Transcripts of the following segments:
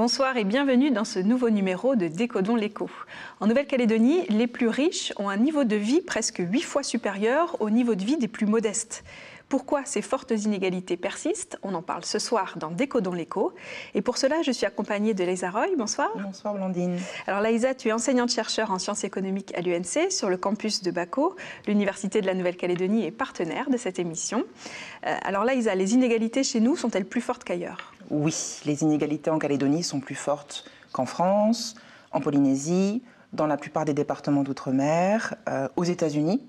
Bonsoir et bienvenue dans ce nouveau numéro de Décodons l'écho. En Nouvelle-Calédonie, les plus riches ont un niveau de vie presque 8 fois supérieur au niveau de vie des plus modestes. Pourquoi ces fortes inégalités persistent? On en parle ce soir dans Décodons l'écho. Et pour cela, je suis accompagnée de Laïsa Roy. Bonsoir. Bonsoir Blandine. Alors Laïsa, tu es enseignante-chercheur en sciences économiques à l'UNC sur le campus de Bako. L'Université de la Nouvelle-Calédonie est partenaire de cette émission. Alors Laïsa, les inégalités chez nous sont-elles plus fortes qu'ailleurs? Oui, les inégalités en Calédonie sont plus fortes qu'en France, en Polynésie, dans la plupart des départements d'outre-mer, aux États-Unis,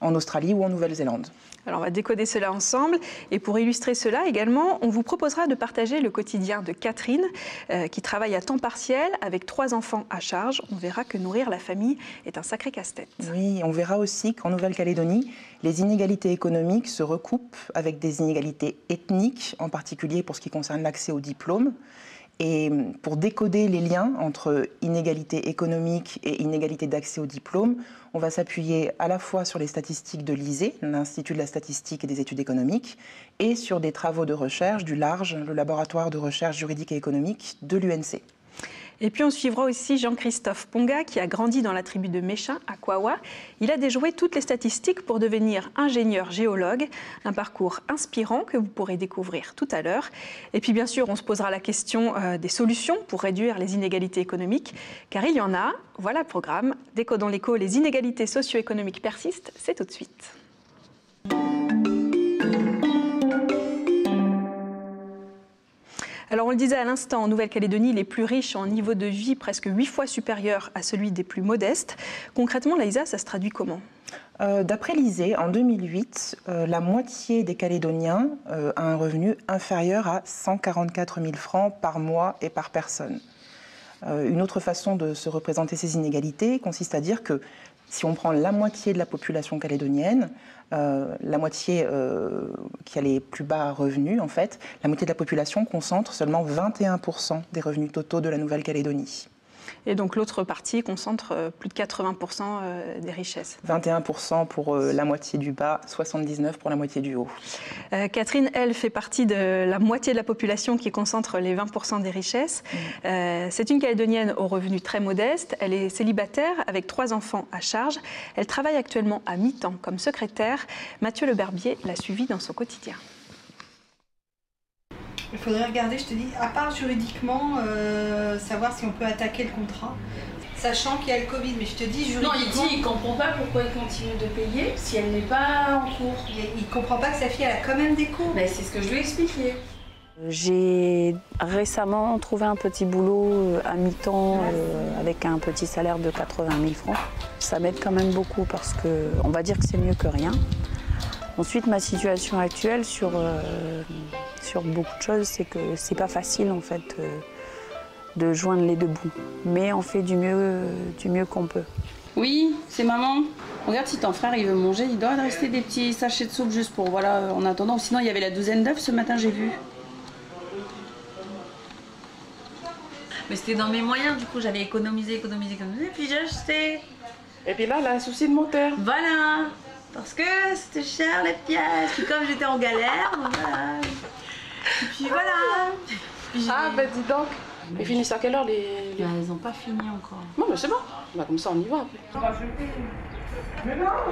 en Australie ou en Nouvelle-Zélande. Alors on va décoder cela ensemble et pour illustrer cela également, on vous proposera de partager le quotidien de Catherine qui travaille à temps partiel avec 3 enfants à charge. On verra que nourrir la famille est un sacré casse-tête. Oui, on verra aussi qu'en Nouvelle-Calédonie, les inégalités économiques se recoupent avec des inégalités ethniques, en particulier pour ce qui concerne l'accès au diplôme. Et pour décoder les liens entre inégalité économique et inégalité d'accès au diplôme, on va s'appuyer à la fois sur les statistiques de l'ISEE, l'Institut de la statistique et des études économiques, et sur des travaux de recherche du LARGE, le laboratoire de recherche juridique et économique de l'UNC. Et puis on suivra aussi Jean-Christophe Ponga qui a grandi dans la tribu de Méchin à Kawa. Il a déjoué toutes les statistiques pour devenir ingénieur géologue, un parcours inspirant que vous pourrez découvrir tout à l'heure. Et puis bien sûr on se posera la question des solutions pour réduire les inégalités économiques, car il y en a. Voilà le programme. Décodons l'écho, les inégalités socio-économiques persistent, c'est tout de suite. Alors on le disait à l'instant, en Nouvelle-Calédonie, les plus riches ont un niveau de vie presque 8 fois supérieur à celui des plus modestes. Concrètement, Laïsa, ça se traduit comment? D'après l'ISEE, en 2008, la moitié des Calédoniens a un revenu inférieur à 144 000 francs par mois et par personne. Une autre façon de se représenter ces inégalités consiste à dire que si on prend la moitié de la population calédonienne, la moitié qui a les plus bas revenus, en fait, la moitié de la population concentre seulement 21% des revenus totaux de la Nouvelle-Calédonie. Et donc l'autre partie concentre plus de 80% des richesses. 21% pour la moitié du bas, 79% pour la moitié du haut. Catherine, elle, fait partie de la moitié de la population qui concentre les 20% des richesses. C'est une Calédonienne aux revenus très modestes. Elle est célibataire avec 3 enfants à charge. Elle travaille actuellement à mi-temps comme secrétaire. Mathieu Le Berbier l'a suivie dans son quotidien. Il faudrait regarder, je te dis, à part juridiquement, savoir si on peut attaquer le contrat. Sachant qu'il y a le Covid, mais je te dis juridiquement... Non, il dit qu'il ne comprend pas pourquoi il continue de payer si elle n'est pas en cours. Il ne comprend pas que sa fille, elle a quand même des cours. Mais c'est ce que je lui ai expliqué. J'ai récemment trouvé un petit boulot à mi-temps avec un petit salaire de 80 000 francs. Ça m'aide quand même beaucoup parce qu'on va dire que c'est mieux que rien. Ensuite, ma situation actuelle sur beaucoup de choses, c'est que c'est pas facile en fait de joindre les deux bouts. Mais on fait du mieux qu'on peut. Oui, c'est maman. Regarde, si ton frère il veut manger, il doit rester des petits sachets de soupe juste pour, voilà, en attendant. Sinon, il y avait la douzaine d'œufs ce matin, j'ai vu. Mais c'était dans mes moyens, du coup, j'avais économisé, puis j'ai acheté. Et puis là, elle a un souci de moteur. Voilà. Parce que c'était cher les pièces, puis comme j'étais en galère, voilà. Et puis voilà. Puis ben dis donc. Ils finissent à quelle heure les... Ben, ils n'ont pas fini encore. Bon, ben c'est bon. Ben, comme ça, on y va après.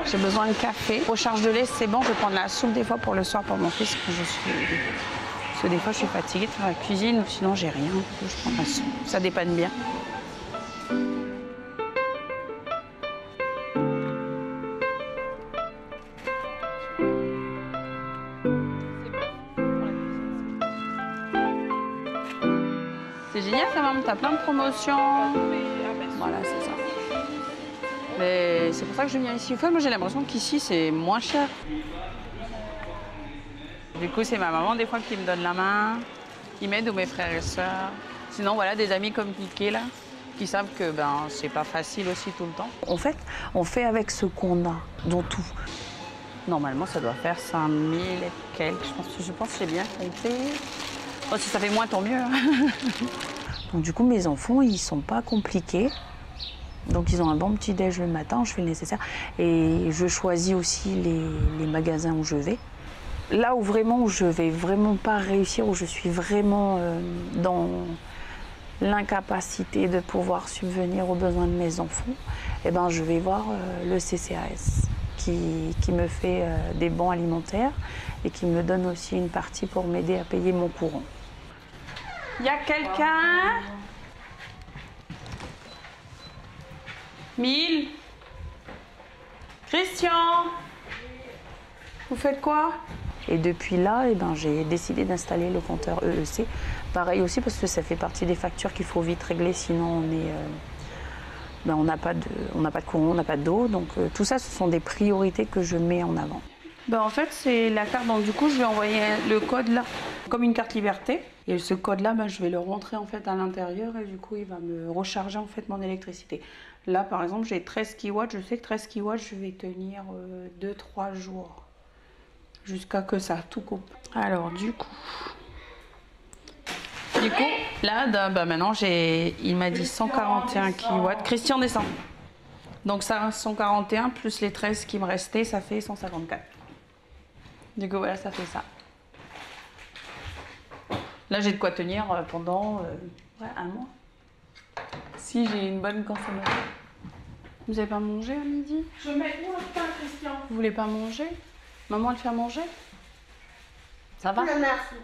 J'ai besoin de café. Pour charge de lait, c'est bon. Je vais prendre la soupe des fois pour le soir pour mon fils quand parce que des fois, je suis fatiguée de faire la cuisine ou sinon, j'ai rien. Je prends la soupe. Ça dépanne bien. C'est génial ça, maman, t'as plein de promotions. Voilà, c'est ça. Mais c'est pour ça que je viens ici. Moi, j'ai l'impression qu'ici, c'est moins cher. Du coup, c'est ma maman, des fois, qui me donne la main, qui m'aide, ou mes frères et sœurs. Sinon, voilà, des amis comme Kiki, là, qui savent que c'est pas facile aussi tout le temps. En fait, on fait avec ce qu'on a, dans tout. Normalement, ça doit faire 5 000 et quelques. Je pense que c'est bien compté. Oh, si ça fait moins, tant mieux. Donc du coup, mes enfants, ils sont pas compliqués. Donc ils ont un bon petit déj le matin, je fais le nécessaire. Et je choisis aussi les magasins où je vais. Là où je vais vraiment pas réussir, où je suis vraiment l'incapacité de pouvoir subvenir aux besoins de mes enfants, eh ben, je vais voir le CCAS qui me fait des bons alimentaires et qui me donne aussi une partie pour m'aider à payer mon courant. Il y a quelqu'un? 1000? Christian? Vous faites quoi? Et depuis là, eh ben, j'ai décidé d'installer le compteur EEC. Pareil aussi parce que ça fait partie des factures qu'il faut vite régler, sinon on n'a pas de courant, on n'a pas d'eau. Donc tout ça, ce sont des priorités que je mets en avant. Ben, en fait, c'est la carte. Donc du coup, je vais envoyer le code là, comme une carte liberté. Et ce code-là, ben, je vais le rentrer en fait à l'intérieur et du coup, il va me recharger en fait mon électricité. Là, par exemple, j'ai 13 kW. Je sais que 13 kW, je vais tenir 2-3 jours jusqu'à que ça tout coupe. Alors du coup, là, bah maintenant, il m'a dit 141 kW. Christian, descend. Donc ça, 141 plus les 13 qui me restaient, ça fait 154. Du coup, voilà, ça fait ça. Là, j'ai de quoi tenir pendant un mois. Si j'ai une bonne consommation. Vous n'avez pas mangé à midi? Je mets où le pain, Christian? Vous voulez pas manger? Maman, elle fait à manger? Ça va? Non, merci.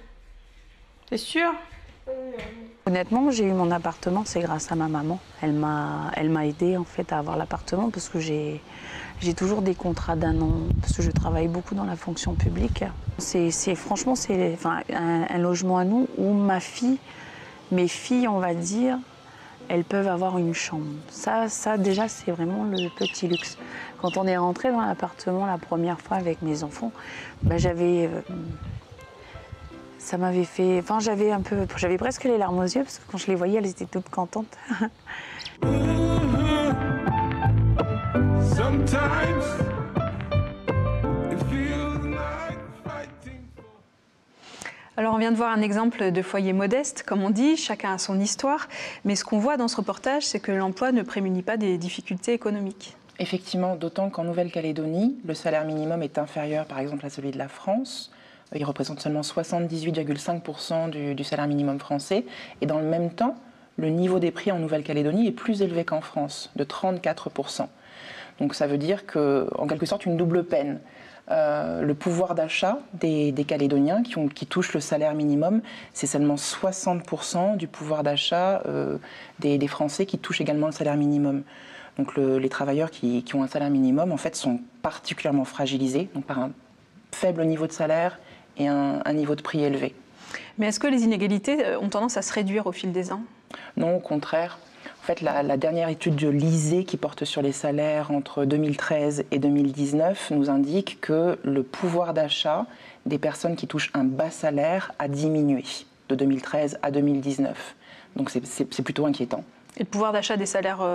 T'es sûre? Honnêtement, j'ai eu mon appartement, c'est grâce à ma maman. Elle m'a aidée en fait à avoir l'appartement parce que j'ai toujours des contrats d'1 an, parce que je travaille beaucoup dans la fonction publique. Franchement, c'est un logement à nous où mes filles, on va dire, elles peuvent avoir une chambre. Ça déjà, c'est vraiment le petit luxe. Quand on est rentré dans l'appartement la première fois avec mes enfants, bah, ça m'avait fait... Enfin, j'avais presque les larmes aux yeux parce que quand je les voyais, elles étaient toutes contentes. Alors on vient de voir un exemple de foyer modeste, comme on dit, chacun a son histoire, mais ce qu'on voit dans ce reportage, c'est que l'emploi ne prémunit pas des difficultés économiques. Effectivement, d'autant qu'en Nouvelle-Calédonie, le salaire minimum est inférieur par exemple à celui de la France. Il représente seulement 78,5% du salaire minimum français. Et dans le même temps, le niveau des prix en Nouvelle-Calédonie est plus élevé qu'en France, de 34%. Donc ça veut dire qu'en quelque sorte, une double peine. Le pouvoir d'achat des Calédoniens qui touchent le salaire minimum, c'est seulement 60% du pouvoir d'achat des Français qui touchent également le salaire minimum. Donc les travailleurs qui ont un salaire minimum, en fait, sont particulièrement fragilisés donc par un faible niveau de salaire et un niveau de prix élevé. Mais est-ce que les inégalités ont tendance à se réduire au fil des ans? Non, au contraire. En fait, la dernière étude de l'ISEE qui porte sur les salaires entre 2013 et 2019 nous indique que le pouvoir d'achat des personnes qui touchent un bas salaire a diminué de 2013 à 2019. Donc c'est plutôt inquiétant. Et le pouvoir d'achat des salaires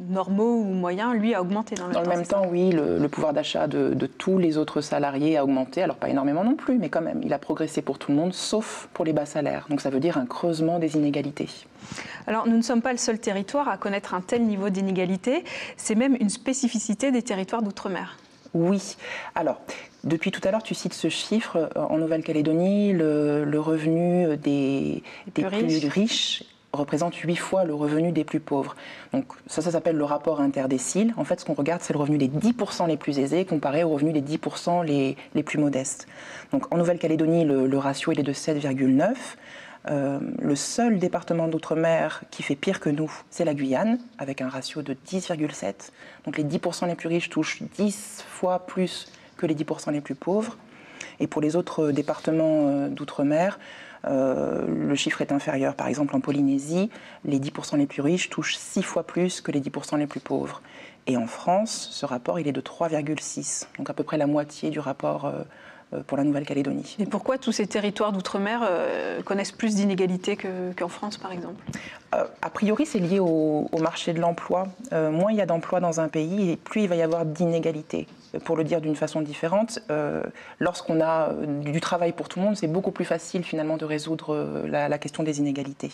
normaux ou moyens, lui, a augmenté dans le temps. Dans le même temps, oui, le pouvoir d'achat de tous les autres salariés a augmenté. Alors pas énormément non plus, mais quand même, il a progressé pour tout le monde, sauf pour les bas salaires. Donc ça veut dire un creusement des inégalités. Alors nous ne sommes pas le seul territoire à connaître un tel niveau d'inégalité. C'est même une spécificité des territoires d'outre-mer. Oui. Alors, depuis tout à l'heure, tu cites ce chiffre. En Nouvelle-Calédonie, le revenu des plus riches représente 8 fois le revenu des plus pauvres. Donc ça s'appelle le rapport interdécile. En fait, ce qu'on regarde, c'est le revenu des 10% les plus aisés comparé au revenu des 10% les plus modestes. Donc en Nouvelle-Calédonie, le ratio il est de 7,9. Le seul département d'outre-mer qui fait pire que nous, c'est la Guyane, avec un ratio de 10,7. Donc les 10% les plus riches touchent 10 fois plus que les 10% les plus pauvres. Et pour les autres départements d'outre-mer, le chiffre est inférieur. Par exemple, en Polynésie, les 10% les plus riches touchent 6 fois plus que les 10% les plus pauvres. Et en France, ce rapport, il est de 3,6, donc à peu près la moitié du rapport pour la Nouvelle-Calédonie. Et pourquoi tous ces territoires d'outre-mer connaissent plus d'inégalités qu'en France, par exemple? A priori, c'est lié au marché de l'emploi. Moins il y a d'emplois dans un pays, et plus il va y avoir d'inégalités. Pour le dire d'une façon différente, lorsqu'on a du travail pour tout le monde, c'est beaucoup plus facile finalement de résoudre la question des inégalités.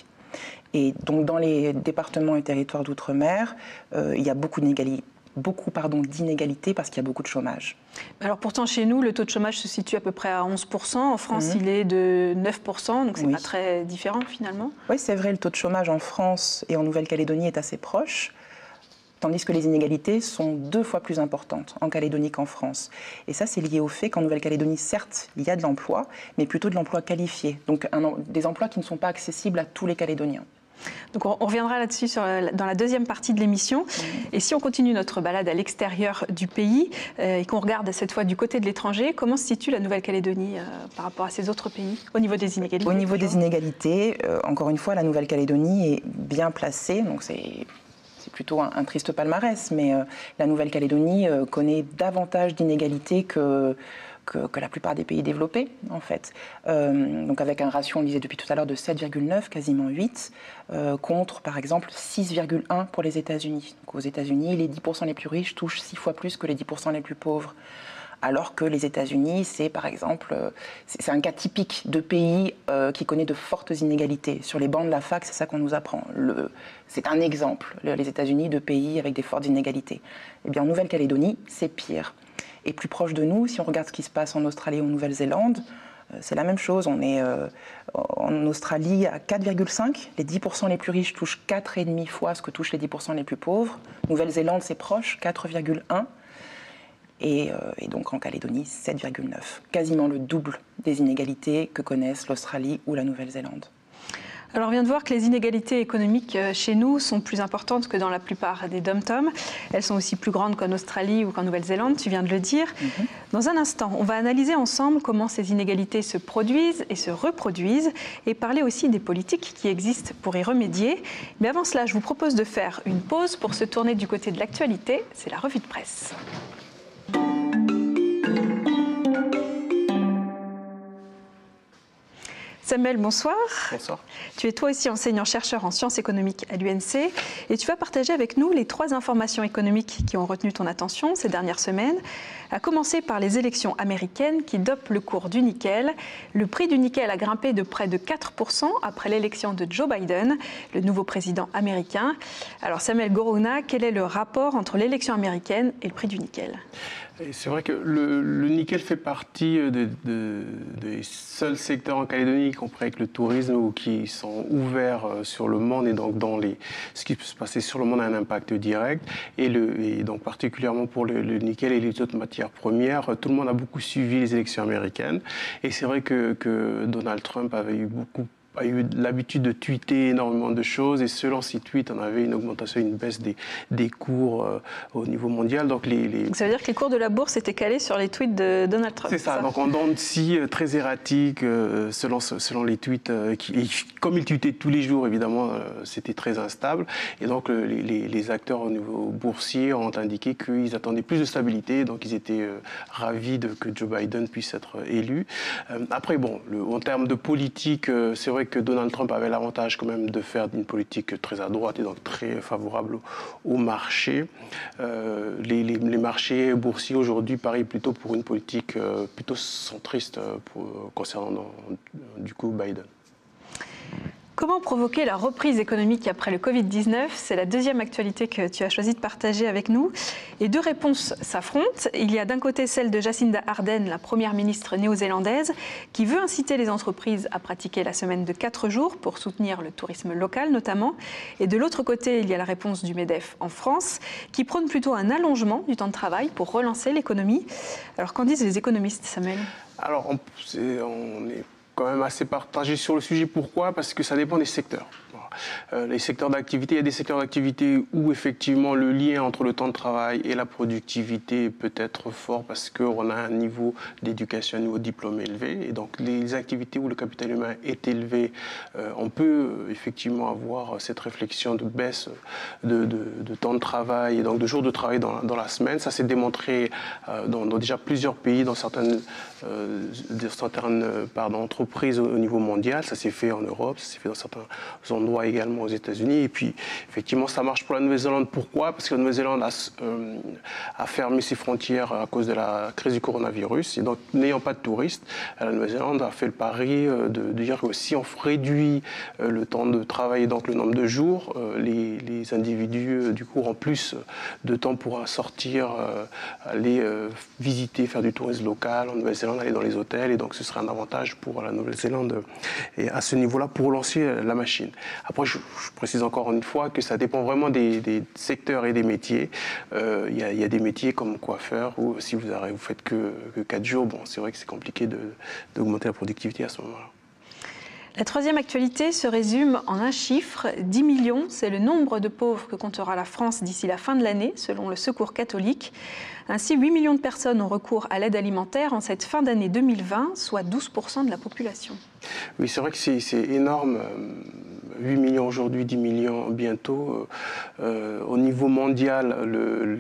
Et donc dans les départements et territoires d'outre-mer, il y a beaucoup d'inégalités. beaucoup d'inégalités parce qu'il y a beaucoup de chômage. Alors pourtant, chez nous, le taux de chômage se situe à peu près à 11%. En France, il est de 9%, donc c'est pas très différent finalement. Oui, c'est vrai, le taux de chômage en France et en Nouvelle-Calédonie est assez proche, tandis que les inégalités sont 2 fois plus importantes en Calédonie qu'en France. Et ça, c'est lié au fait qu'en Nouvelle-Calédonie, certes, il y a de l'emploi, mais plutôt de l'emploi qualifié, donc des emplois qui ne sont pas accessibles à tous les Calédoniens. Donc on reviendra là-dessus dans la deuxième partie de l'émission. Et si on continue notre balade à l'extérieur du pays et qu'on regarde cette fois du côté de l'étranger, comment se situe la Nouvelle-Calédonie par rapport à ces autres pays au niveau des inégalités? Au niveau des inégalités, encore une fois, la Nouvelle-Calédonie est bien placée, donc c'est plutôt un triste palmarès, mais la Nouvelle-Calédonie connaît davantage d'inégalités que la plupart des pays développés, en fait. Donc avec un ratio, on le disait depuis tout à l'heure, de 7,9, quasiment 8, contre, par exemple, 6,1 pour les États-Unis. Donc aux États-Unis, les 10% les plus riches touchent 6 fois plus que les 10% les plus pauvres. Alors que les États-Unis, c'est par exemple, c'est un cas typique de pays qui connaît de fortes inégalités. Sur les bancs de la fac, c'est ça qu'on nous apprend. C'est un exemple, les États-Unis, de pays avec des fortes inégalités. Eh bien, en Nouvelle-Calédonie, c'est pire. Et plus proche de nous, si on regarde ce qui se passe en Australie ou en Nouvelle-Zélande, c'est la même chose. On est en Australie à 4,5. Les 10% les plus riches touchent 4,5 fois ce que touchent les 10% les plus pauvres. Nouvelle-Zélande, c'est proche, 4,1. Et donc en Calédonie, 7,9. Quasiment le double des inégalités que connaissent l'Australie ou la Nouvelle-Zélande. Alors on vient de voir que les inégalités économiques chez nous sont plus importantes que dans la plupart des dom-toms. Elles sont aussi plus grandes qu'en Australie ou qu'en Nouvelle-Zélande, tu viens de le dire. Dans un instant, on va analyser ensemble comment ces inégalités se produisent et se reproduisent et parler aussi des politiques qui existent pour y remédier. Mais avant cela, je vous propose de faire une pause pour se tourner du côté de l'actualité. C'est la revue de presse. Samuel, bonsoir. Bonsoir. Tu es toi aussi enseignant-chercheur en sciences économiques à l'UNC et tu vas partager avec nous les 3 informations économiques qui ont retenu ton attention ces dernières semaines, à commencer par les élections américaines qui dopent le cours du nickel. Le prix du nickel a grimpé de près de 4% après l'élection de Joe Biden, le nouveau président américain. Alors Samuel Gorouna, quel est le rapport entre l'élection américaine et le prix du nickel ? C'est vrai que le nickel fait partie des seuls secteurs en Calédonie, y compris avec le tourisme, ou qui sont ouverts sur le monde, et donc ce qui peut se passer sur le monde a un impact direct. Et donc particulièrement pour le nickel et les autres matières premières, tout le monde a beaucoup suivi les élections américaines. Et c'est vrai que Donald Trump avait eu l'habitude de tweeter énormément de choses, et selon ces tweets, on avait une augmentation, une baisse des cours au niveau mondial. Donc ça veut dire que les cours de la bourse étaient calés sur les tweets de Donald Trump. C'est ça, donc en dents de scie très erratique selon les tweets. Comme il tweetait tous les jours, évidemment, c'était très instable. Et donc les acteurs au niveau boursier ont indiqué qu'ils attendaient plus de stabilité, donc ils étaient ravis que Joe Biden puisse être élu. Après, bon, en termes de politique, c'est vrai que Donald Trump avait l'avantage quand même de faire une politique très à droite et donc très favorable au marché. Les marchés boursiers aujourd'hui parient plutôt pour une politique plutôt centriste concernant du coup Biden. Comment provoquer la reprise économique après le Covid-19 ? C'est la deuxième actualité que tu as choisi de partager avec nous. Et 2 réponses s'affrontent. Il y a d'un côté celle de Jacinda Ardern, la première ministre néo-zélandaise, qui veut inciter les entreprises à pratiquer la semaine de 4 jours pour soutenir le tourisme local notamment. Et de l'autre côté, il y a la réponse du MEDEF en France, qui prône plutôt un allongement du temps de travail pour relancer l'économie. Alors qu'en disent les économistes, Samuel ? Alors on est quand même assez partagé sur le sujet. Pourquoi ? Parce que ça dépend des secteurs. Les secteurs d'activité, il y a des secteurs d'activité où effectivement le lien entre le temps de travail et la productivité peut être fort parce qu'on a un niveau d'éducation, un niveau de diplôme élevé. Et donc les activités où le capital humain est élevé, on peut effectivement avoir cette réflexion de baisse de temps de travail et donc de jours de travail dans la semaine. Ça s'est démontré dans déjà plusieurs pays, dans certaines entreprises entreprises au niveau mondial. Ça s'est fait en Europe, ça s'est fait dans certains endroits également aux États-Unis. Et puis, effectivement, ça marche pour la Nouvelle-Zélande. Pourquoi? Parce que la Nouvelle-Zélande a fermé ses frontières à cause de la crise du coronavirus. Et donc, n'ayant pas de touristes, la Nouvelle-Zélande a fait le pari de dire que si on réduit le temps de travail, donc le nombre de jours, les individus, du coup, auront plus de temps pour sortir, aller visiter, faire du tourisme local en Nouvelle-Zélande, aller dans les hôtels. Et donc, ce serait un avantage pour la Nouvelle-Zélande et à ce niveau-là pour relancer la machine. Après, je précise encore une fois que ça dépend vraiment des secteurs et des métiers. Il y a des métiers comme coiffeur où si vous faites que 4 jours, bon, c'est vrai que c'est compliqué d'augmenter la productivité à ce moment-là. La troisième actualité se résume en un chiffre, 10 millions, c'est le nombre de pauvres que comptera la France d'ici la fin de l'année, selon le Secours catholique. Ainsi, 8 millions de personnes ont recours à l'aide alimentaire en cette fin d'année 2020, soit 12% de la population. Oui, c'est vrai que c'est énorme. 8 millions aujourd'hui, 10 millions bientôt. Au niveau mondial,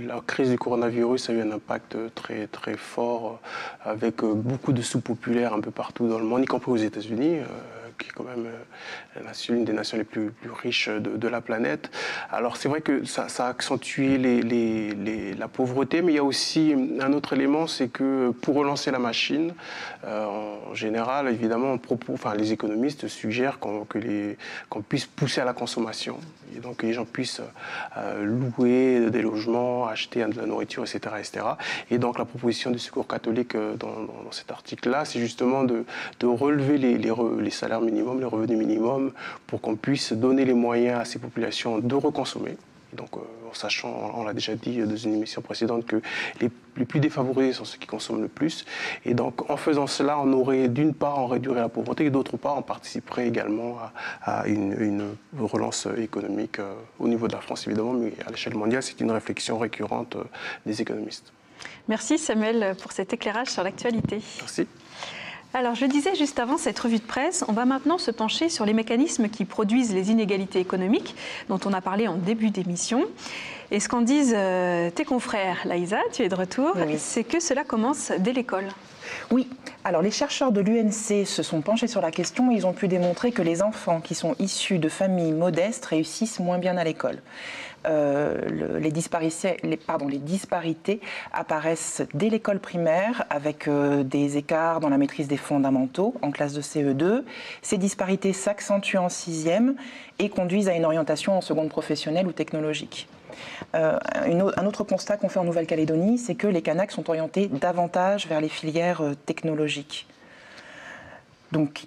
la crise du coronavirus a eu un impact très, très fort avec beaucoup de sous-populaires un peu partout dans le monde, y compris aux États-Unis. Qui est quand même l'une des nations les plus riches de la planète. Alors c'est vrai que ça a accentué la pauvreté, mais il y a aussi un autre élément, c'est que pour relancer la machine, en général, évidemment, les économistes suggèrent qu'on puisse pousser à la consommation, et donc que les gens puissent louer des logements, acheter de la nourriture, etc., etc. Et donc la proposition du Secours catholique dans cet article-là, c'est justement de relever les salaires minimum, les revenus minimums, pour qu'on puisse donner les moyens à ces populations de reconsommer. Et donc, en sachant, on l'a déjà dit dans une émission précédente, que les plus défavorisés sont ceux qui consomment le plus. Et donc, en faisant cela, d'une part, on réduirait la pauvreté, et d'autre part, on participerait également à une relance économique au niveau de la France, évidemment, mais à l'échelle mondiale, c'est une réflexion récurrente des économistes. Merci Samuel pour cet éclairage sur l'actualité. Merci. Alors, je disais juste avant cette revue de presse, on va maintenant se pencher sur les mécanismes qui produisent les inégalités économiques, dont on a parlé en début d'émission. Et ce qu'en disent tes confrères, Laïsa, tu es de retour, oui. C'est que cela commence dès l'école. Oui, alors les chercheurs de l'UNC se sont penchés sur la question et ils ont pu démontrer que les enfants qui sont issus de familles modestes réussissent moins bien à l'école. Les disparités apparaissent dès l'école primaire avec des écarts dans la maîtrise des fondamentaux en classe de CE2. Ces disparités s'accentuent en 6e et conduisent à une orientation en seconde professionnelle ou technologique. Un autre constat qu'on fait en Nouvelle-Calédonie, c'est que les Kanaks sont orientés davantage vers les filières technologiques. Donc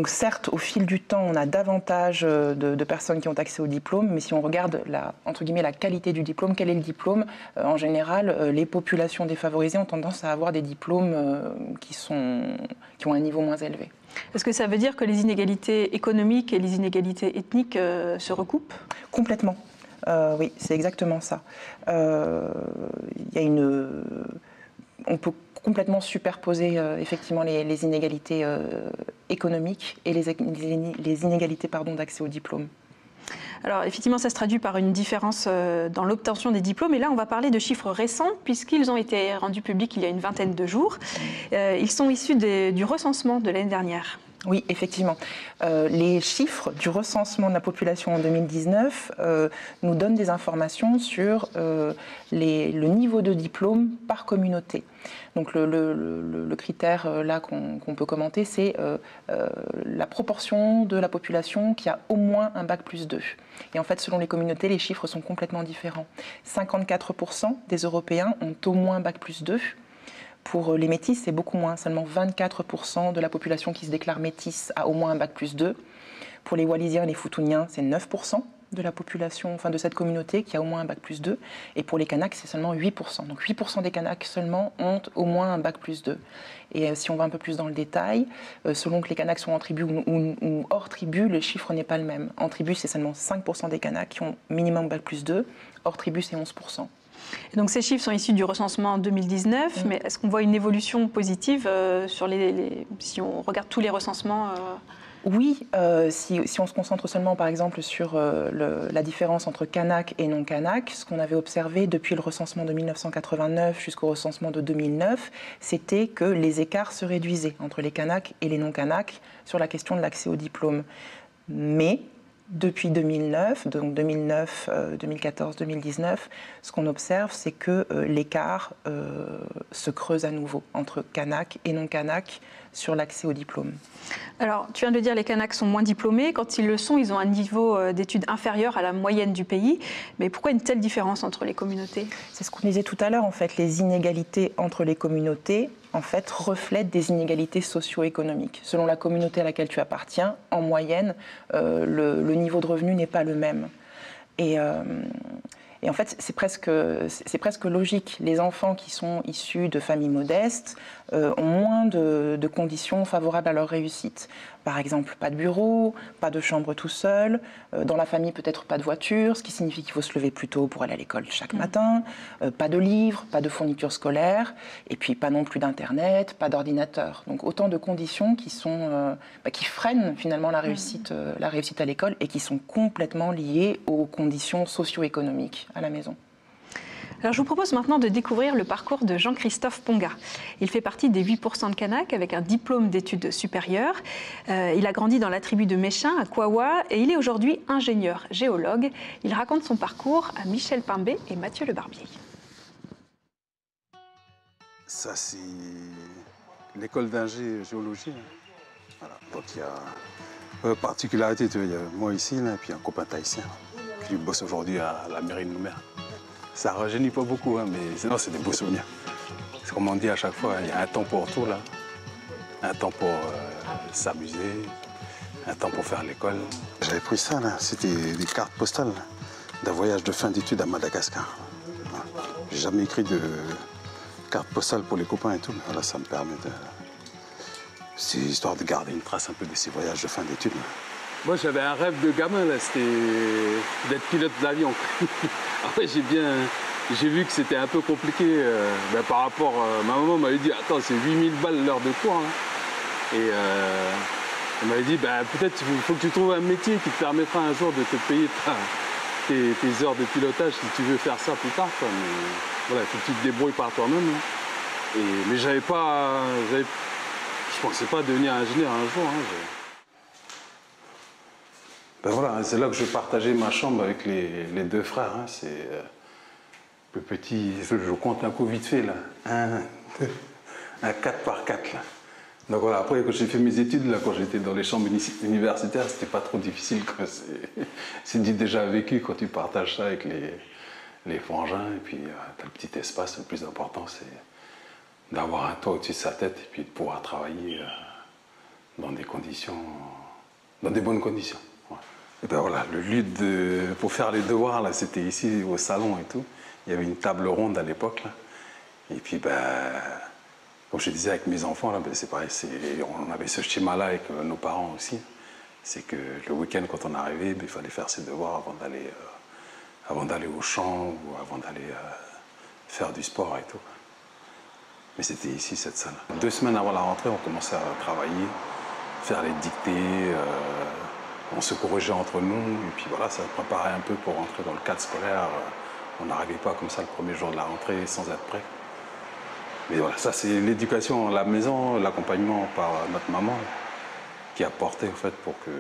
certes, au fil du temps, on a davantage de personnes qui ont accès au diplôme, mais si on regarde entre guillemets, la qualité du diplôme, quel est le diplôme, en général, les populations défavorisées ont tendance à avoir des diplômes qui ont un niveau moins élevé. Est-ce que ça veut dire que les inégalités économiques et les inégalités ethniques se recoupent? Complètement. Oui, c'est exactement ça. On peut complètement superposer effectivement les inégalités économiques et les inégalités d'accès au diplôme. Alors effectivement, ça se traduit par une différence dans l'obtention des diplômes. Et là, on va parler de chiffres récents, puisqu'ils ont été rendus publics il y a une vingtaine de jours. Ils sont issus du recensement de l'année dernière. Oui, effectivement. Les chiffres du recensement de la population en 2019 nous donnent des informations sur le niveau de diplôme par communauté. Donc le critère là qu'on peut commenter, c'est la proportion de la population qui a au moins un bac plus 2. Et en fait, selon les communautés, les chiffres sont complètement différents. 54% des Européens ont au moins un bac plus 2. Pour les métis, c'est beaucoup moins, seulement 24% de la population qui se déclare métisse a au moins un bac plus 2. Pour les Wallisiens et les Futuniens, c'est 9% de la population, de cette communauté qui a au moins un bac plus 2. Et pour les Kanaks, c'est seulement 8%. Donc 8% des Kanaks seulement ont au moins un bac plus 2. Et si on va un peu plus dans le détail, selon que les Kanaks sont en tribu ou hors tribu, le chiffre n'est pas le même. En tribu, c'est seulement 5% des Kanaks qui ont minimum bac plus 2. Hors tribu, c'est 11%. Et donc ces chiffres sont issus du recensement en 2019, mais est-ce qu'on voit une évolution positive si on regarde tous les recensements Oui, si on se concentre seulement par exemple sur la différence entre Kanak et non-Kanak, ce qu'on avait observé depuis le recensement de 1989 jusqu'au recensement de 2009, c'était que les écarts se réduisaient entre les Kanak et les non-Kanak sur la question de l'accès au diplôme. Mais depuis 2009, donc 2009, 2014, 2019, ce qu'on observe, c'est que l'écart se creuse à nouveau entre Kanak et non-Kanak sur l'accès au diplôme. Alors, tu viens de dire que les Kanaks sont moins diplômés. Quand ils le sont, ils ont un niveau d'études inférieur à la moyenne du pays. Mais pourquoi une telle différence entre les communautés? C'est ce qu'on disait tout à l'heure, en fait. Les inégalités entre les communautés, en fait, reflètent des inégalités socio-économiques. Selon la communauté à laquelle tu appartiens, en moyenne, le niveau de revenu n'est pas le même. Et en fait, c'est presque logique. Les enfants qui sont issus de familles modestes ont moins de conditions favorables à leur réussite. Par exemple, pas de bureau, pas de chambre tout seul, dans la famille peut-être pas de voiture, ce qui signifie qu'il faut se lever plus tôt pour aller à l'école chaque matin, pas de livres, pas de fournitures scolaires, et puis pas non plus d'internet, pas d'ordinateur. Donc autant de conditions qui freinent finalement la réussite à l'école et qui sont complètement liées aux conditions socio-économiques à la maison. Alors je vous propose maintenant de découvrir le parcours de Jean-Christophe Ponga. Il fait partie des 8% de Kanak avec un diplôme d'études supérieures. Il a grandi dans la tribu de Méchin à Kouawa et il est aujourd'hui ingénieur géologue. Il raconte son parcours à Michel Pimbé et Mathieu Le Barbier. Ça c'est l'école d'ingé géologie. Voilà. Donc il y a particularité, il y a moi ici là, et puis un copain tahitien qui bosse aujourd'hui à la mairie de Nouméa. Ça ne rajeunit pas beaucoup, hein, mais sinon c'est des beaux souvenirs. C'est comme on dit à chaque fois, il y a un temps pour tout là. Un temps pour s'amuser, un temps pour faire l'école. J'avais pris ça là, c'était des cartes postales d'un voyage de fin d'études à Madagascar. Voilà. J'ai jamais écrit de carte postale pour les copains et tout, mais voilà, ça me permet de... C'est histoire de garder une trace un peu de ces voyages de fin d'études. Moi, j'avais un rêve de gamin, là, c'était d'être pilote d'avion. Après, j'ai vu que c'était un peu compliqué par rapport... ma maman m'avait dit, attends, c'est 8000 balles l'heure de cours. Hein. Et elle m'avait dit, peut-être il faut que tu trouves un métier qui te permettra un jour de te payer tes heures de pilotage si tu veux faire ça plus tard. Quoi. Mais voilà, il faut que tu te débrouilles par toi-même. Hein. Mais je pensais pas devenir ingénieur un jour. Hein. Ben voilà, c'est là que je partageais ma chambre avec les deux frères. Hein. C'est le petit, je compte un coup vite fait là, un 4 par 4 là. Donc voilà, après quand j'ai fait mes études là, quand j'étais dans les chambres universitaires, c'était pas trop difficile. C'est déjà vécu quand tu partages ça avec les frangins et puis t'as le petit espace. Le plus important c'est d'avoir un toit au-dessus de sa tête et puis de pouvoir travailler dans des conditions, dans des bonnes conditions. Et ben voilà, le lieu pour faire les devoirs, là, c'était ici au salon et tout. Il y avait une table ronde à l'époque. Et puis, comme je disais avec mes enfants, c'est pareil, on avait ce schéma-là avec nos parents aussi. C'est que le week-end, quand on arrivait, il fallait faire ses devoirs avant d'aller au champ ou avant d'aller faire du sport et tout. Mais c'était ici, cette salle. 2 semaines avant la rentrée, on commençait à travailler, faire les dictées. On se corrigeait entre nous, et puis voilà, ça préparait un peu pour rentrer dans le cadre scolaire. On n'arrivait pas comme ça le premier jour de la rentrée sans être prêt. Mais voilà, ça c'est l'éducation à la maison, l'accompagnement par notre maman qui a porté en fait pour que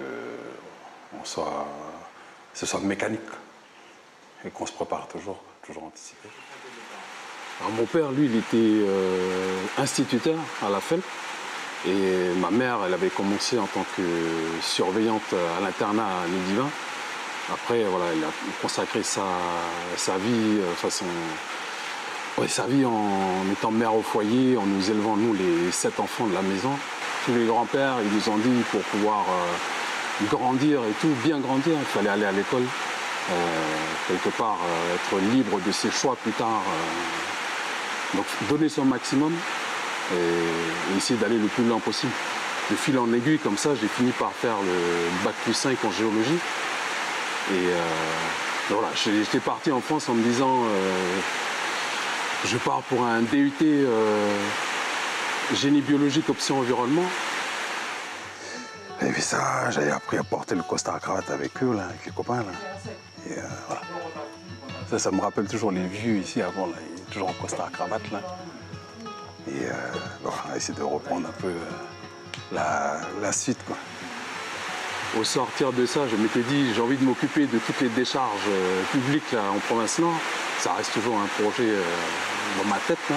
ce soit mécanique et qu'on se prépare toujours anticipé. Alors, mon père, lui, il était instituteur à la FEL. Et ma mère, elle avait commencé en tant que surveillante à l'internat à Nidivin. Après, voilà, elle a consacré sa vie, sa vie en étant mère au foyer, en nous élevant, nous, les 7 enfants de la maison. Tous les grands-pères, ils nous ont dit pour pouvoir grandir et tout, bien grandir, il fallait aller à l'école. Quelque part, être libre de ses choix plus tard. Donc, donner son maximum. Et essayer d'aller le plus loin possible. De fil en aiguille, comme ça, j'ai fini par faire le bac plus 5 en géologie. Et voilà, j'étais parti en France en me disant je pars pour un DUT génie biologique option environnement. J'avais vu ça, j'avais appris à porter le costard à cravate avec eux, là, avec les copains. Là. Et voilà. Ça me rappelle toujours les vieux ici avant, là, toujours en costard à cravate. Là. Et bon, on a essayé de reprendre un peu la suite, quoi. Au sortir de ça, je m'étais dit, j'ai envie de m'occuper de toutes les décharges publiques là, en province Nord. Ça reste toujours un projet dans ma tête. Là.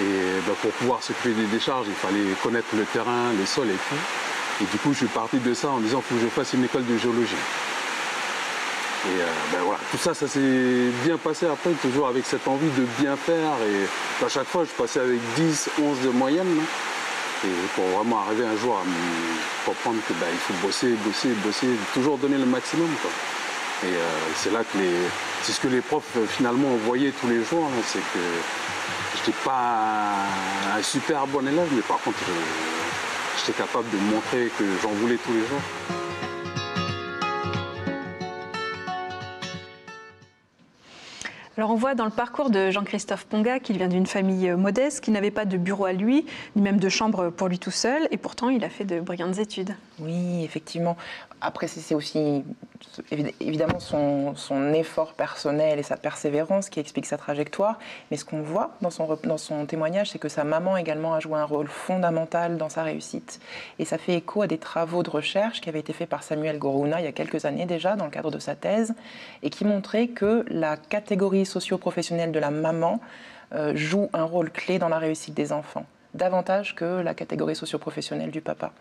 Et pour pouvoir s'occuper des décharges, il fallait connaître le terrain, les sols et tout. Et du coup, je suis parti de ça en disant qu'il faut que je fasse une école de géologie. Et voilà, tout ça, ça s'est bien passé après, toujours avec cette envie de bien faire. Et à chaque fois, je passais avec 10, 11 de moyenne. Là. Et pour vraiment arriver un jour à me comprendre que il faut bosser, toujours donner le maximum, quoi. Et c'est là que c'est ce que les profs finalement voyaient tous les jours, hein, c'est que je n'étais pas un super bon élève, mais par contre j'étais capable de montrer que j'en voulais tous les jours. Alors on voit dans le parcours de Jean-Christophe Ponga qu'il vient d'une famille modeste, qui n'avait pas de bureau à lui, ni même de chambre pour lui tout seul, et pourtant il a fait de brillantes études. Oui, effectivement. Après, c'est aussi évidemment son effort personnel et sa persévérance qui explique sa trajectoire. Mais ce qu'on voit dans son témoignage, c'est que sa maman également a joué un rôle fondamental dans sa réussite. Et ça fait écho à des travaux de recherche qui avaient été faits par Samuel Gorouna il y a quelques années déjà, dans le cadre de sa thèse, et qui montraient que la catégorie socio-professionnelle de la maman joue un rôle clé dans la réussite des enfants, davantage que la catégorie socio-professionnelle du papa.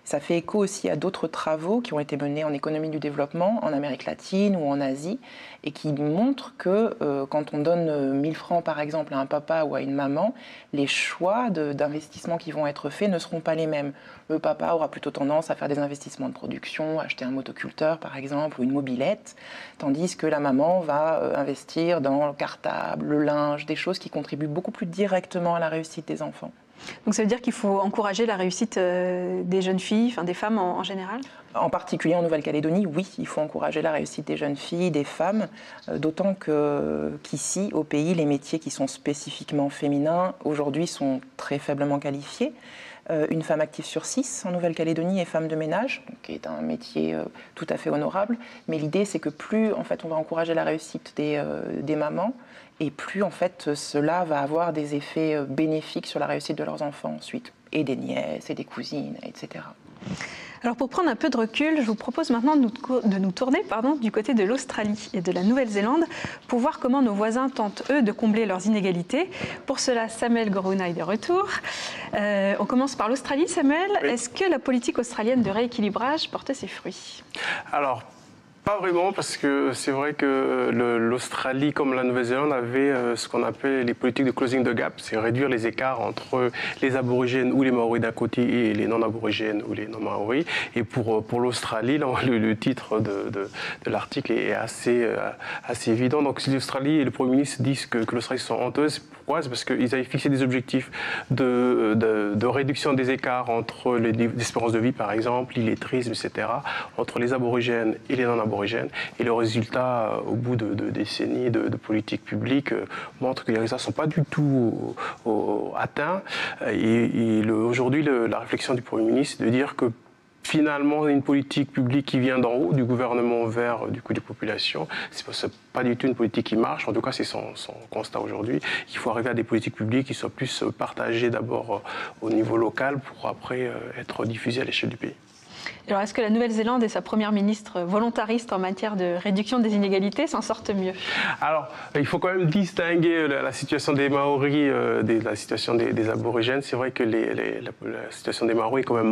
Ça fait écho aussi à d'autres travaux qui ont été menés en économie du développement, en Amérique latine ou en Asie, et qui montrent que quand on donne 1000 francs par exemple à un papa ou à une maman, les choix d'investissement qui vont être faits ne seront pas les mêmes. Le papa aura plutôt tendance à faire des investissements de production, acheter un motoculteur par exemple, ou une mobilette, tandis que la maman va investir dans le cartable, le linge, des choses qui contribuent beaucoup plus directement à la réussite des enfants. Donc ça veut dire qu'il faut encourager la réussite des jeunes filles, enfin des femmes en général ? En particulier en Nouvelle-Calédonie, oui, il faut encourager la réussite des jeunes filles, des femmes, d'autant qu'ici, au pays, les métiers qui sont spécifiquement féminins, aujourd'hui, sont très faiblement qualifiés. Une femme active sur 6 en Nouvelle-Calédonie est femme de ménage, qui est un métier tout à fait honorable. Mais l'idée, c'est que plus en fait, on va encourager la réussite des mamans, et plus en fait, cela va avoir des effets bénéfiques sur la réussite de leurs enfants ensuite, et des nièces, et des cousines, etc. Alors pour prendre un peu de recul, je vous propose maintenant de nous tourner du côté de l'Australie et de la Nouvelle-Zélande pour voir comment nos voisins tentent, eux, de combler leurs inégalités. Pour cela, Samuel Gorouna est de retour. On commence par l'Australie, Samuel. Oui. Est-ce que la politique australienne de rééquilibrage portait ses fruits ? Alors, pas vraiment, parce que c'est vrai que l'Australie, comme la Nouvelle-Zélande, avait ce qu'on appelle les politiques de closing the gap, c'est réduire les écarts entre les aborigènes ou les maoris d'un côté et les non-aborigènes ou les non-maoris. Et pour l'Australie, le titre de l'article est assez évident. Donc si l'Australie et le Premier ministre disent que l'Australie sont honteuses, pourquoi ? C'est parce qu'ils avaient fixé des objectifs de réduction des écarts entre les espérances de vie, par exemple, l'illettrisme, etc., entre les aborigènes et les non-aborigènes. Et le résultat, au bout de décennies de politique publique, montre que les résultats ne sont pas du tout atteints. Et aujourd'hui, la réflexion du Premier ministre, c'est de dire que finalement, une politique publique qui vient d'en haut, du gouvernement vers du coup, des populations, c'est pas du tout une politique qui marche. En tout cas, c'est son constat aujourd'hui. Il faut arriver à des politiques publiques qui soient plus partagées d'abord au niveau local pour après être diffusées à l'échelle du pays. Alors, est-ce que la Nouvelle-Zélande et sa première ministre volontariste en matière de réduction des inégalités s'en sortent mieux ? Alors, il faut quand même distinguer la situation des Maoris de la situation des aborigènes. C'est vrai que la situation des Maoris est quand même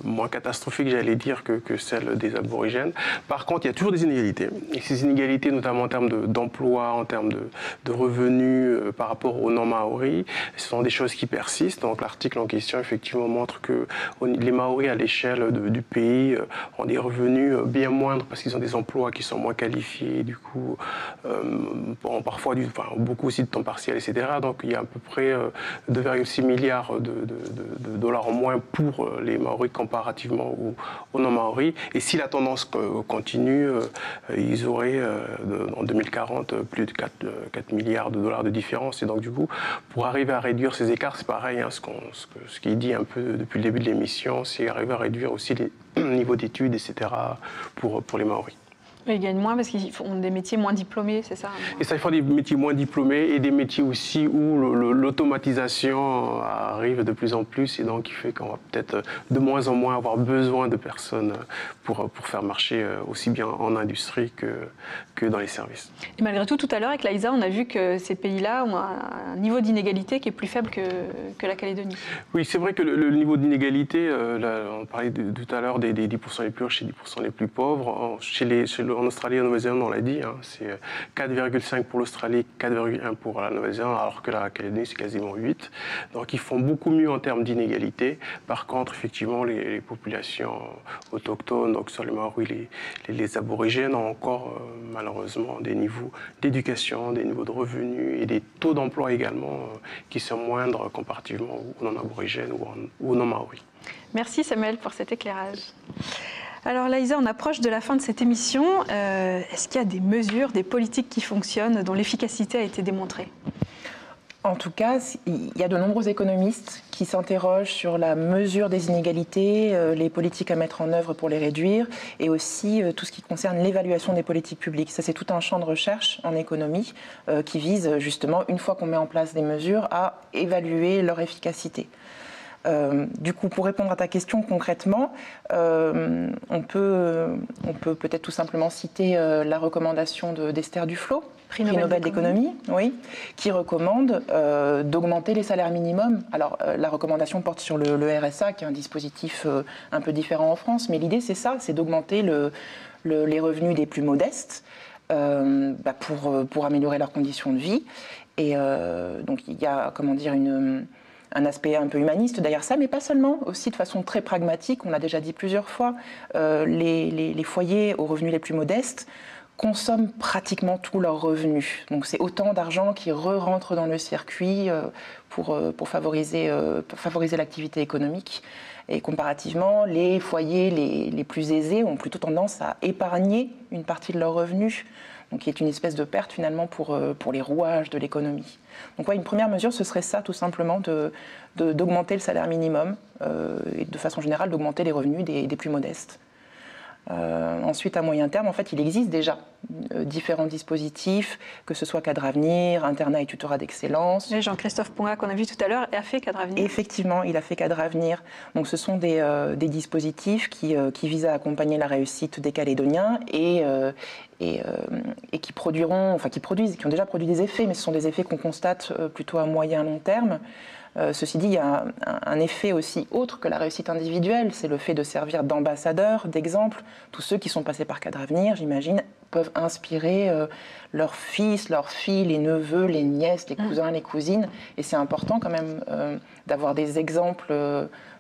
moins catastrophique, j'allais dire, que celle des aborigènes. Par contre, il y a toujours des inégalités. Et ces inégalités, notamment en termes d'emploi, en termes de revenus par rapport aux non-Maoris, ce sont des choses qui persistent. Donc, l'article en question, effectivement, montre que les Maoris à l'échelle du pays ont des revenus bien moindres parce qu'ils ont des emplois qui sont moins qualifiés, du coup, parfois beaucoup aussi de temps partiel, etc. Donc il y a à peu près 2,6 milliards de dollars en moins pour les Maoris comparativement aux non-Maoris. Et si la tendance continue, ils auraient en 2040 plus de 4 milliards de dollars de différence. Et donc du coup, pour arriver à réduire ces écarts, c'est pareil, hein, ce qui est dit un peu depuis le début de l'émission, c'est arriver à réduire aussi les niveaux d'études, etc. pour les Maoris. Ils gagnent moins parce qu'ils font des métiers moins diplômés, c'est ça? Et ça, ils font des métiers moins diplômés et des métiers aussi où l'automatisation arrive de plus en plus et donc il fait qu'on va peut-être de moins en moins avoir besoin de personnes pour faire marcher aussi bien en industrie que dans les services. Et malgré tout à l'heure, avec l'AISA, on a vu que ces pays-là ont un niveau d'inégalité qui est plus faible que la Calédonie. Oui, c'est vrai que le niveau d'inégalité, on parlait tout à l'heure des 10% les plus riches et 10% les plus pauvres. En Australie et en Nouvelle-Zélande, on l'a dit, hein, c'est 4,5 pour l'Australie, 4,1 pour la Nouvelle-Zélande, alors que la Calédonie, c'est quasiment 8. Donc ils font beaucoup mieux en termes d'inégalité. Par contre, effectivement, les populations autochtones, donc sur les Maoris, les aborigènes, ont encore malheureusement des niveaux d'éducation, des niveaux de revenus et des taux d'emploi également qui sont moindres comparativement aux non-aborigènes ou aux non-Maoris. Merci Samuel pour cet éclairage. Alors Laïsa, on approche de la fin de cette émission. Est-ce qu'il y a des mesures, des politiques qui fonctionnent, dont l'efficacité a été démontrée? En tout cas, il y a de nombreux économistes qui s'interrogent sur la mesure des inégalités, les politiques à mettre en œuvre pour les réduire, et aussi tout ce qui concerne l'évaluation des politiques publiques. Ça, c'est tout un champ de recherche en économie qui vise justement, une fois qu'on met en place des mesures, à évaluer leur efficacité. Du coup, pour répondre à ta question concrètement, on peut peut-être tout simplement citer la recommandation d'Esther Duflo, prix Nobel d'économie, oui, qui recommande d'augmenter les salaires minimums. Alors, la recommandation porte sur le RSA, qui est un dispositif un peu différent en France, mais l'idée, c'est ça, c'est d'augmenter les revenus des plus modestes pour améliorer leurs conditions de vie. Et donc, il y a, comment dire, un aspect un peu humaniste derrière ça, mais pas seulement, aussi de façon très pragmatique. On l'a déjà dit plusieurs fois, les foyers aux revenus les plus modestes consomment pratiquement tous leurs revenus. Donc c'est autant d'argent qui re-rentre dans le circuit pour favoriser l'activité économique. Et comparativement, les foyers les plus aisés ont plutôt tendance à épargner une partie de leurs revenus, donc qui est une espèce de perte finalement pour les rouages de l'économie. Donc ouais, une première mesure, ce serait ça tout simplement, d'augmenter le salaire minimum et de façon générale d'augmenter les revenus des plus modestes. Ensuite, à moyen terme, en fait, il existe déjà différents dispositifs, que ce soit Cadre Avenir, Internat et Tutorat d'Excellence. Jean-Christophe Ponga, qu'on a vu tout à l'heure, a fait Cadre Avenir. Effectivement, il a fait Cadre Avenir. Donc, ce sont des dispositifs qui visent à accompagner la réussite des Calédoniens et qui ont déjà produit des effets, mais ce sont des effets qu'on constate plutôt à moyen long terme. Ceci dit, il y a un effet aussi autre que la réussite individuelle, c'est le fait de servir d'ambassadeur, d'exemple. Tous ceux qui sont passés par Cadre Avenir, j'imagine, peuvent inspirer leurs fils, leurs filles, les neveux, les nièces, les cousins, les cousines. Et c'est important quand même d'avoir des exemples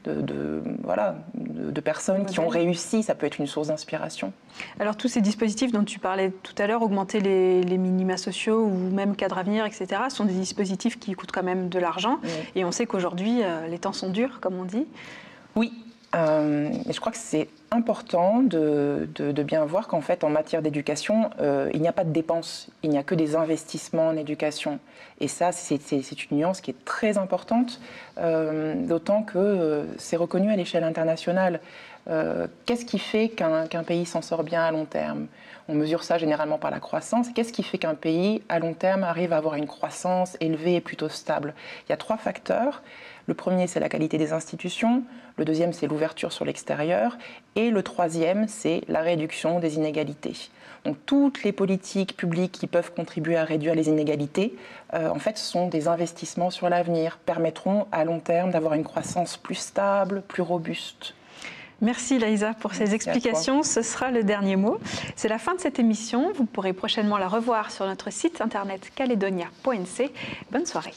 de personnes qui ont réussi. Ça peut être une source d'inspiration. Alors tous ces dispositifs dont tu parlais tout à l'heure, augmenter les minima sociaux ou même Cadre Avenir, etc., sont des dispositifs qui coûtent quand même de l'argent. Oui. Et on sait qu'aujourd'hui, les temps sont durs, comme on dit. Oui. Mais je crois que c'est important de bien voir qu'en fait, en matière d'éducation, il n'y a pas de dépenses, il n'y a que des investissements en éducation. Et ça, c'est une nuance qui est très importante, d'autant que c'est reconnu à l'échelle internationale. Qu'est-ce qui fait qu'un pays s'en sort bien à long terme? On mesure ça généralement par la croissance. Qu'est-ce qui fait qu'un pays, à long terme, arrive à avoir une croissance élevée et plutôt stable? Il y a 3 facteurs. Le premier, c'est la qualité des institutions. Le deuxième, c'est l'ouverture sur l'extérieur. Et le troisième, c'est la réduction des inégalités. Donc toutes les politiques publiques qui peuvent contribuer à réduire les inégalités, en fait, sont des investissements sur l'avenir, permettront à long terme d'avoir une croissance plus stable, plus robuste. Merci Laïsa pour ces explications. Ce sera le dernier mot. C'est la fin de cette émission. Vous pourrez prochainement la revoir sur notre site internet caledonia.nc. Bonne soirée.